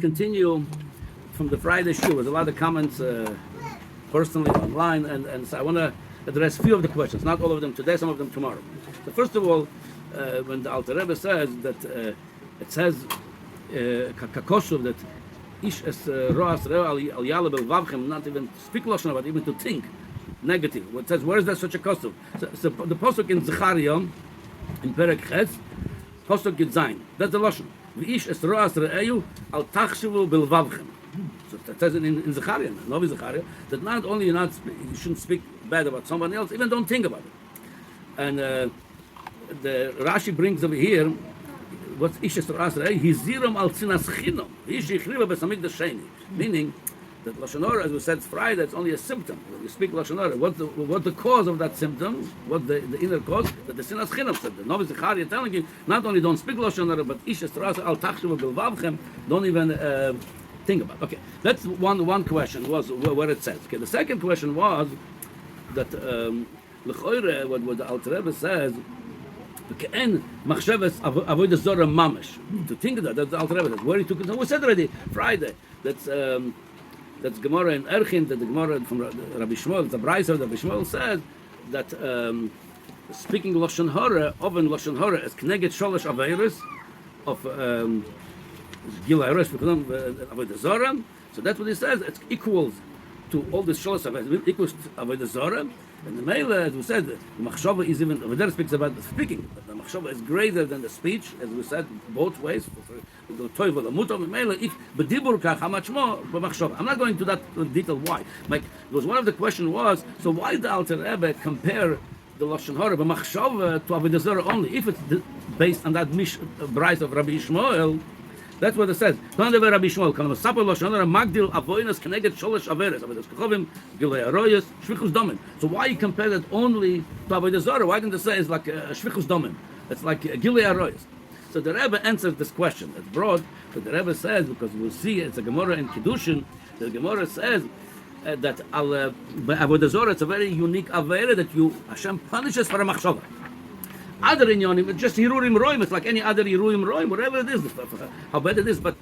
Continue from the Friday Shiur. There's a lot of comments personally online, and so I want to address a few of the questions, not all of them today, some of them tomorrow. So first of all, when the Alter Rebbe says that it says kakoshuv that ish es roas reo al yala belvavchem, not even speak lashon, but even to think negative. What says, where is there such a koshuv? So the pasuk in Zechariah in Perek Ches, pasuk Gitzayin. That's the lashon. V'ish es roas re'eyu al tachshuvu belvavchem. So that says it in Zechariah, Novi Zechariah, that not only you shouldn't speak bad about someone else, even don't think about it. And the Rashi brings over here, what's ish es roas re'eyu? Hiziram al tzinas chinom. Ish yichriva besamik d'sheni. Meaning that Lashon Hara, as we said Friday, it's only a symptom. When you speak Lashon Hara, what's the cause of that symptom? What the inner cause? That the sinas chinam said. The Novi Zechariah telling you, not only don't speak Lashon Hara, but ish es roas al tachshuvu belvavchem, don't even think about it. Okay, that's one question, was what it says. Okay, the second question was that l'choire, what the Alter Rebbe says, to think that, that's the Alter Rebbe. Where he took it. We said already Friday. That's Gemara in Erchin. That the Gemara from Rabbi Shmuel, the Brayser of Rabbi Shmuel says that speaking Lashon Hara, often Lashon Hara is connected sholosh aveiros of Gilai Rosh Avodah Zarah. So that's what he says. It equals to all the sholosh aveiros. It equals to Avodah Zarah. And the Mele, as we said, the machshava is even, over there speaks about the speaking, but the machshava is greater than the speech, as we said, both ways. The toivel, the mutam, the Mele, if bedibur kach, how much more, but machshava. I'm not going to that detail why. Like, because one of the questions was, so why did the Alter Rebbe compare the Lashon Hara, the machshava, to Avodah Zarah only? If it's based on that Bryce of Rabbi Shmuel, that's what it says. Rabbi Shmuel, Kan Masapar Lashon Hara Magdil Avoinas Keneged Sholosh Averes, Avodas Kechovim, Gilei Aroyos, Shvichus Domim. So why you compare that only to Avodah Zarah? Why didn't they say it's like Shvichus Domim? It's like Gilei Aroyos. So the Rebbe answers this question. It's broad, but the Rebbe says, because we'll see it's a Gemara in Kiddushin, the Gemara says that Avodah Zarah, it's a very unique Avera that Hashem punishes for a machshava. Other inyanim, it's just hirurim roim. It's like any other hirurim roim, whatever it is, how bad it is. But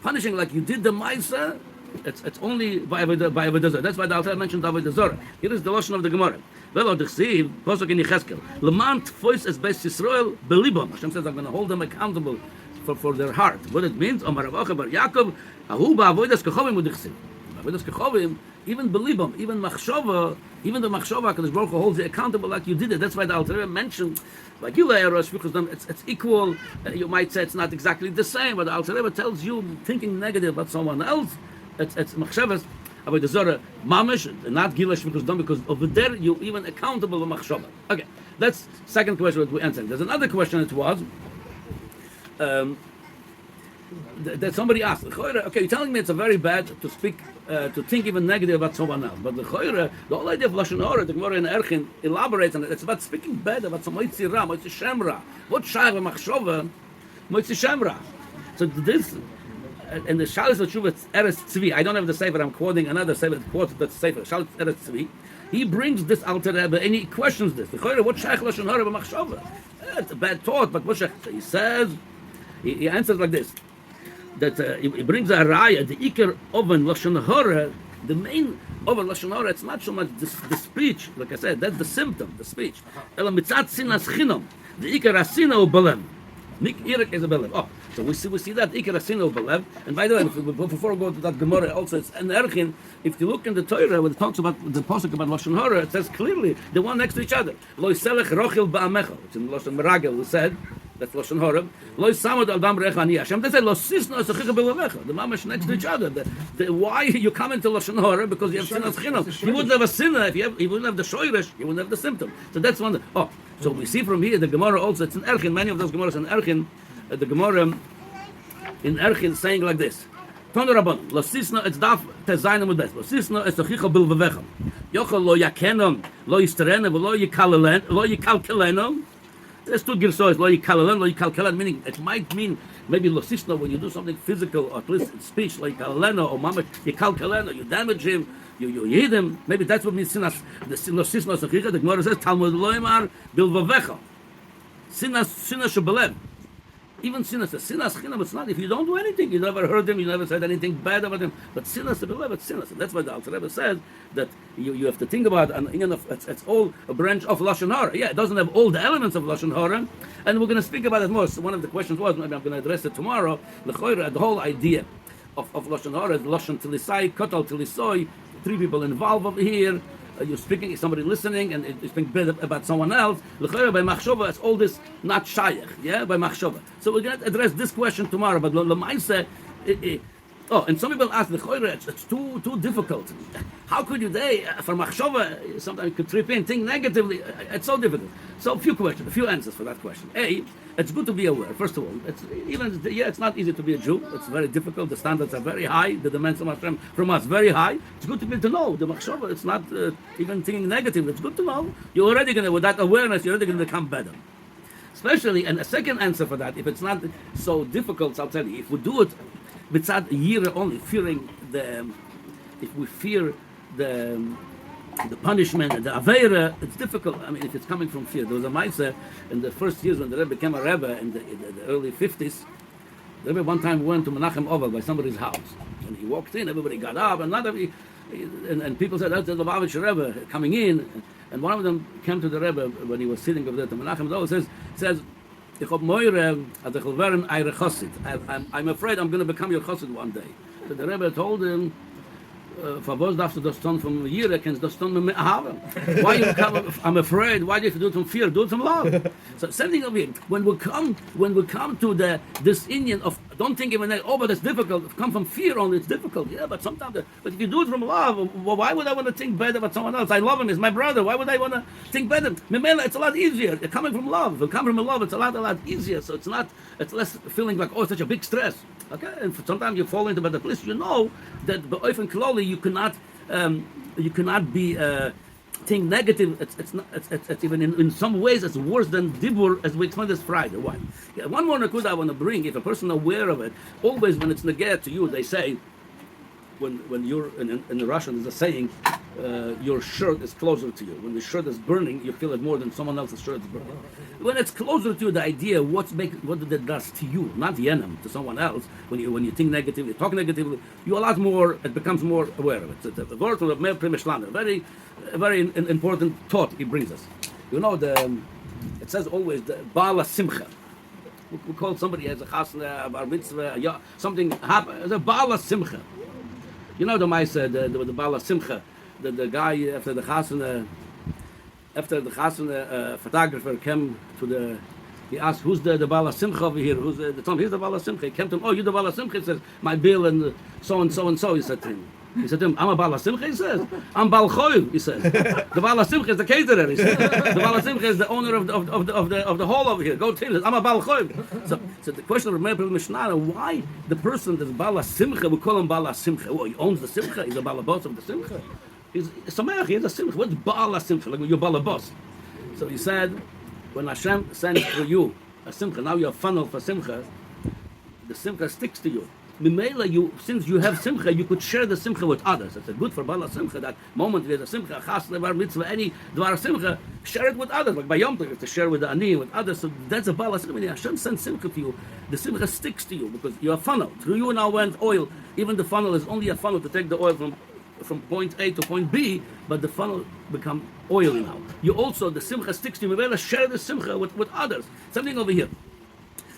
punishing like you did the ma'isa, it's only by Avodah Zarah. That's why the Alter mentioned Avodah Zarah. Here is the lashon of the Gemara. Velo d'chsiv pasuk in Yecheskel. Leman tfois es beis Yisrael belibam. Hashem says, I'm going to hold them accountable for their heart. What it means? Omar Ravacha bar Yaakov, ahu ba'avodas kechovim ud'chsiv. Avodas kechovim, even belibam, even machshava, even the machshava, HaKadosh Baruch Hu holds you accountable like you did it. That's why the Alter Rebbe mentioned, like Gilei Arosh, because it's equal. You might say it's not exactly the same, but the Alter Rebbe tells you thinking negative about someone else. It's machshavas about the Zorah mamish, not Gilei Shvikus, because over there you even accountable for machshava. Okay, that's second question that we answered. There's another question. It was that somebody asked, okay, you're telling me it's a very bad to speak, to think even negative about someone else. But the whole idea of Lashon Hara, the Gemara in Erchin elaborates on it. It's about speaking bad about some Moitzi Ra, Moitzi Shemra. What Shayach v'Machshava, Moitzi Shemra. So this, and the Shalos Tshuva Eretz Tzvi, I don't have the Sefer, I'm quoting another Sefer that quotes that Sefer, Shalos Eretz Tzvi. He brings this Alter Rebbe and he questions this. The what Shayach Lashon Hara v'Machshava? It's a bad thought, but what he says, he answers like this. That he brings a raya, the Iker Oven Lashon Hara, the main Oven Lashon Hara, it's not so much the speech, like I said, that's the symptom, the speech. Ela mitzat sinas chinom, the Iker Asina u Belev. Nik Irik is a Belev. Oh, so we see that Iker Asina u Belev. And by the way, before we go to that Gemara, also it's an Erchin. If you look in the Torah, when it talks about the pasuk about Lashon Hara, it says clearly the one next to each other. Lo yiselech rochil ba'amecha. It's in Lashon Meragel. We said. That's Lashon Hara. Lo samad al dam recha ani Hashem. They say lo sisna esachicha b'levecha. The mamash next to each other. Why you come into Lashon Hara? Because you have sinas chinam. You wouldn't have a sinner if you wouldn't have the shoyresh. You wouldn't have the symptom. So that's one. So we see from here the Gemara also. It's in Erchin. Many of those Gemaras in Erchin. The Gemara in Erchin saying like this. Tonu Rabban. Lo sisna it's daf tezayim udes. Lo sisna esachicha b'levecha. Yochel lo yakenom lo yisterena v'lo yikalkeleno. There's two girsois, lo yikalalan, lo yikalkalan, meaning it might mean maybe losisno when you do something physical or at least in speech, like yikalano or mamash yikalkalano, you damage him, you hit him. Maybe that's what means sinas. The losisno sachicha. The Gemara says Talmud loymar bilvavecha. Sinas shebelev. Even sinas, sinas chinam, it's not, if you don't do anything, you never heard him, you never said anything bad about him, but sinas, beloved, sinas. That's why the Alter Rebbe says that you have to think about, and it's all a branch of Lashon Hara. Yeah, it doesn't have all the elements of Lashon Hara, and we're going to speak about it more. So one of the questions was, maybe I'm going to address it tomorrow, the whole idea of Lashon Hara is Lashon Tilisai, Kotal Tilisoi, three people involved over here. You're speaking, somebody listening, and you're speaking bad about someone else. L'chayra by machshava, it's all this not shayach, yeah, by machshava. So we're going to address this question tomorrow. But l'maisa, and some people ask l'chayra, it's too difficult. How could you for machshava? Sometimes you could trip in, think negatively. It's so difficult. So a few answers for that question. It's good to be aware. First of all, it's not easy to be a Jew. It's very difficult. The standards are very high. The demands of Hashem from us very high. It's good to know the machshava. It's not even thinking negative. It's good to know. You're already going to, with that awareness, you're already going to become better. Especially, and a second answer for that, if it's not so difficult, I'll tell you, if we do it without a year only, if we fear the punishment and the Aveira, it's difficult. I mean, if it's coming from fear. There was a Maisa in the first years when the Rebbe became a Rebbe in the early 50s. The Rebbe one time went to Menachem Oval by somebody's house. When he walked in, everybody got up, and people said, that's the Lubavitcher Rebbe coming in. And one of them came to the Rebbe when he was sitting over there to Menachem Oval, says, I'm afraid I'm going to become your chassid one day. So the Rebbe told him, Favos darfst du das tun from Jira, kannst das tun mit haben. Why you come? I'm afraid. Why do you have to do it from fear? Do it from love. So same thing over here. When we come to this Indian of don't think even but it's difficult. Come from fear only. It's difficult. Yeah, but sometimes. But if you do it from love, why would I want to think bad about someone else? I love him. He's my brother. Why would I want to think better? Memela, it's a lot easier. Coming from love. If you come from love, it's a lot easier. So it's not. It's less feeling like it's such a big stress. Okay, and sometimes you fall into the place. You know that often clearly you cannot be think negative. It's even in some ways it's worse than dibur, as we explained this Friday. Why? Yeah, one more nakuda I want to bring. If a person aware of it, always when it's neged to you, they say when you're in the Russian there's a saying, your shirt is closer to you. When the shirt is burning, you feel it more than someone else's shirt is burning. When it's closer to you, the idea what it does to you, not the enemy, to someone else. When you think negatively, talk negatively, you a lot more. It becomes more aware of it. It's a word of Meir Primeshlander, very important thought he brings us. You know it says always the Bala Simcha. We call somebody as a chasna, a bar mitzvah, something happen as a Bala Simcha. You know the Maisa, the Bala Simcha, the guy after the chasna, photographer came to he asked, who's the Bala Simcha over here? Here's the Bala Simcha. He came to him, you're the Bala Simcha. He says, my bill and so and so, he said to him. He said to him, I'm a Bala Simcha, he says. I'm Bal Choyv, he says. The Bala Simcha is the caterer, he says. The Bala Simcha is the owner of the hall over here. Go tell him, I'm a Bal Choyv. So the question of Meir Mishnah, why the person that's Bala Simcha, we call him Bala Simcha. Well, he owns the Simcha, he's a Bala Boss of the Simcha. He's Sameach, he has a Simcha. What's Bala Simcha? Like you're Bala Boss. So he said, when Hashem sends for you a Simcha, now you're a funnel for Simcha, the Simcha sticks to you. Mimela, since you have Simcha, you could share the Simcha with others. It's good for Bala Simcha, that moment there's a Simcha, Chasna, Bar Mitzvah, any Dvar Simcha, share it with others. Like by Yom Tov, to share with the Ani, with others. So that's a Bala Simcha. When Hashem sends Simcha to you, the Simcha sticks to you because you're a funnel. Through you now went oil. Even the funnel is only a funnel to take the oil from point A to point B, but the funnel become oily now. You also, the Simcha sticks to you. Mimela, share the Simcha with others. Something over here.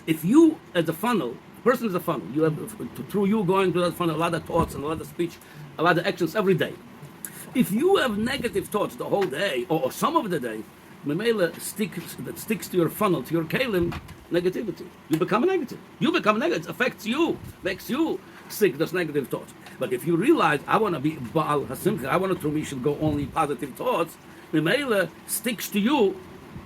If you, as a funnel, person is a funnel. You have through you going to that funnel a lot of thoughts and a lot of speech, a lot of actions every day. If you have negative thoughts the whole day or some of the day, Memela sticks to your funnel, to your kalim, negativity. You become negative. It affects you, makes you sick. Those negative thoughts. But if you realize I want to be Baal Hasimcha, I want to me should go only positive thoughts, Memela sticks to you.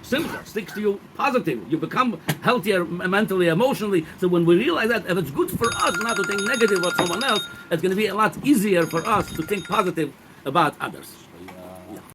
Simcha sticks to you positive. You become healthier mentally, emotionally. So when we realize that, if it's good for us not to think negative about someone else, it's going to be a lot easier for us to think positive about others.